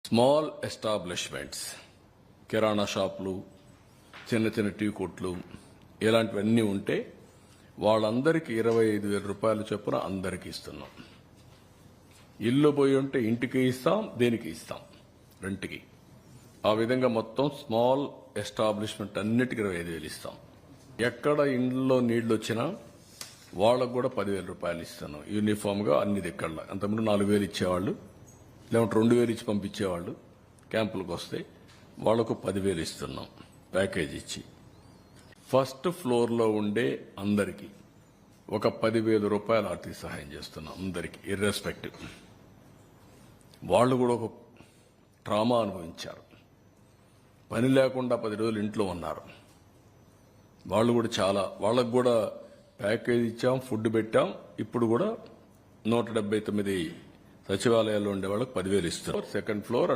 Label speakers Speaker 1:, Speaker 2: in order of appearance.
Speaker 1: Small establishments, కిరాణా షాపులు, చిన్న చిన్న టీ కొట్లు ఇలాంటివన్నీ ఉంటే వాళ్ళందరికీ 25,000 రూపాయలు చొప్పున అందరికీ ఇస్తున్నాం. ఇల్లు పోయి ఉంటే ఇంటికి ఇస్తాం, దేనికి ఇస్తాం, రెంట్కి. ఆ విధంగా మొత్తం స్మాల్ ఎస్టాబ్లిష్మెంట్ అన్నిటికీ 25,000 ఇస్తాం. ఎక్కడ ఇంట్లో నీళ్లు వచ్చినా వాళ్ళకు కూడా 10,000 రూపాయలు ఇస్తున్నాం యూనిఫామ్ గా అన్ని దిక్కల్లో. అంతకుముందు 4,000 ఇచ్చేవాళ్ళు, లేకుంటే 2,000 ఇచ్చి పంపించేవాళ్ళు. క్యాంపులకు వస్తే వాళ్లకు 10,000 ఇస్తున్నాం ప్యాకేజ్ ఇచ్చి. ఫస్ట్ ఫ్లోర్ లో ఉండే అందరికీ ఒక 10,000 రూపాయలు ఆర్థిక సహాయం చేస్తున్నాం అందరికీ, ఇర్రెస్పెక్టివ్. వాళ్ళు కూడా ఒక ట్రామా అనుభవించారు, పని లేకుండా 10 రోజులు ఇంట్లో ఉన్నారు. వాళ్ళు కూడా వాళ్ళకు కూడా ప్యాకేజ్ ఇచ్చాం, ఫుడ్ పెట్టాం. ఇప్పుడు కూడా 179 సచివాలయాల్లో ఉండే వాళ్ళకి 10,000 ఇస్తారు. Second floor